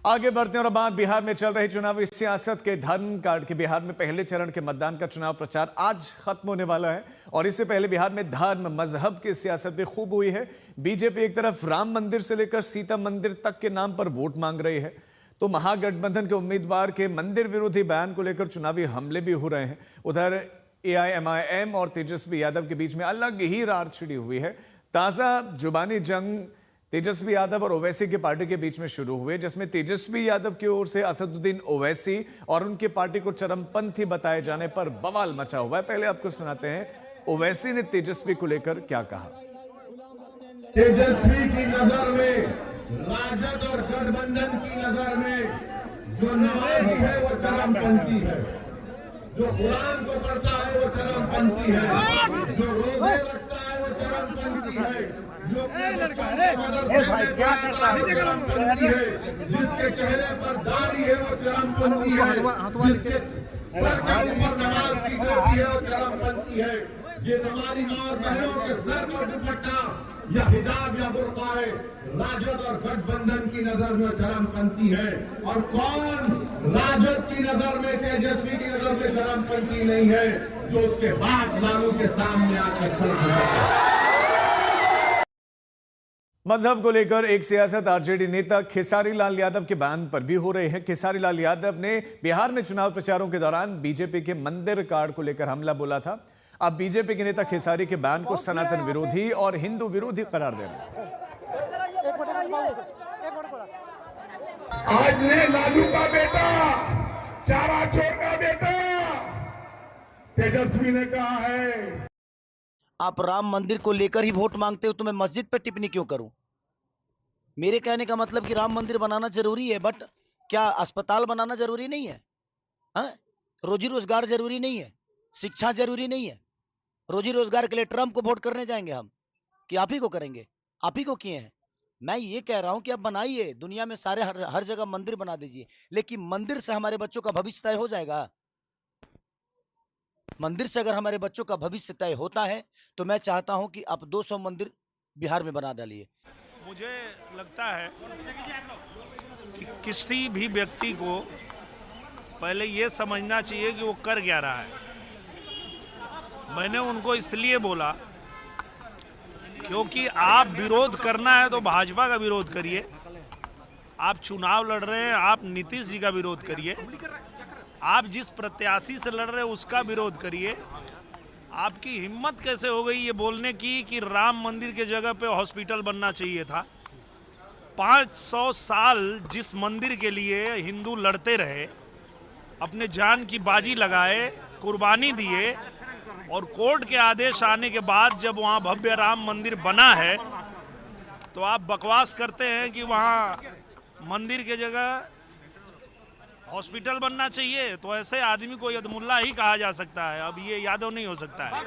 आगे बढ़ते हैं और बात बिहार में चल रही चुनावी सियासत के धर्म कार्ड के। बिहार में पहले चरण के मतदान का चुनाव प्रचार आज खत्म होने वाला है और इससे पहले बिहार में धर्म मजहब की सियासत भी खूब हुई है। बीजेपी एक तरफ राम मंदिर से लेकर सीता मंदिर तक के नाम पर वोट मांग रही है, तो महागठबंधन के उम्मीदवार के मंदिर विरोधी बयान को लेकर चुनावी हमले भी हो रहे हैं। उधर AIMIM और तेजस्वी यादव के बीच में अलग ही रार छिड़ी हुई है। ताजा जुबानी जंग तेजस्वी यादव और ओवैसी की पार्टी के बीच में शुरू हुए, जिसमें तेजस्वी यादव की ओर से असदुद्दीन ओवैसी और उनकी पार्टी को चरमपंथी बताए जाने पर बवाल मचा हुआ है। पहले आपको सुनाते हैं ओवैसी ने तेजस्वी को लेकर क्या कहा। तेजस्वी की नजर में, राजद और गठबंधन की नजर में जो नमाजी है वो चरमपंथी है, जो कुरान को पढ़ता है वो चरमपंथी है, जो रोजे रखता है वो चरमपंथी है, जो जिसके चेहरे पर दाढ़ी है वो चरमपंथी है, जिसके सर के ऊपर नमाज की जाती है वो चरमपंथी है। ये हमारी मां और बहनों के सर पर दुपट्टा या हिजाब या बुर्का है, राजद और गठबंधन की नजर में चरमपंथी है। और कौन राजद की नजर में, तेजस्वी की नजर में चरमपंथी नहीं है, जो उसके बाप लालू के सामने आकर खड़ा है। मजहब को लेकर एक सियासत आरजेडी नेता खेसारी लाल यादव के बयान पर भी हो रही है। खेसारी लाल यादव ने बिहार में चुनाव प्रचारों के दौरान बीजेपी के मंदिर कार्ड को लेकर हमला बोला था। अब बीजेपी के नेता खेसारी के बयान को सनातन विरोधी और हिंदू विरोधी करार दे रहे हैं। आज ने लालू का बेटा, चारा चोर का बेटा तेजस्वी ने कहा है आप राम मंदिर को लेकर ही वोट मांगते हो तो मैं मस्जिद पर टिप्पणी क्यों करूं? मेरे कहने का मतलब कि राम मंदिर बनाना जरूरी है, बट क्या अस्पताल बनाना जरूरी नहीं है? रोजी रोजगार जरूरी नहीं है? शिक्षा जरूरी नहीं है? रोजी रोजगार के लिए ट्रम्प को वोट करने जाएंगे हम कि आप ही को करेंगे? आप ही को किए हैं। मैं ये कह रहा हूं कि आप बनाइए, दुनिया में सारे हर जगह मंदिर बना दीजिए, लेकिन मंदिर से हमारे बच्चों का भविष्य तय हो जाएगा? मंदिर से अगर हमारे बच्चों का भविष्य तय होता है तो मैं चाहता हूं कि आप 200 मंदिर बिहार में बना डालिए। मुझे लगता है कि किसी भी व्यक्ति को पहले ये समझना चाहिए कि वो कर क्या रहा है। मैंने उनको इसलिए बोला क्योंकि आप विरोध करना है तो भाजपा का विरोध करिए, आप चुनाव लड़ रहे हैं आप नीतीश जी का विरोध करिए, आप जिस प्रत्याशी से लड़ रहे हैं उसका विरोध करिए। आपकी हिम्मत कैसे हो गई ये बोलने की कि राम मंदिर के जगह पे हॉस्पिटल बनना चाहिए था? 500 साल जिस मंदिर के लिए हिंदू लड़ते रहे, अपने जान की बाजी लगाए, कुर्बानी दिए, और कोर्ट के आदेश आने के बाद जब वहाँ भव्य राम मंदिर बना है तो आप बकवास करते हैं कि वहाँ मंदिर के जगह हॉस्पिटल बनना चाहिए। तो ऐसे आदमी को यदमुल्ला ही कहा जा सकता है, अब ये यादव नहीं हो सकता है।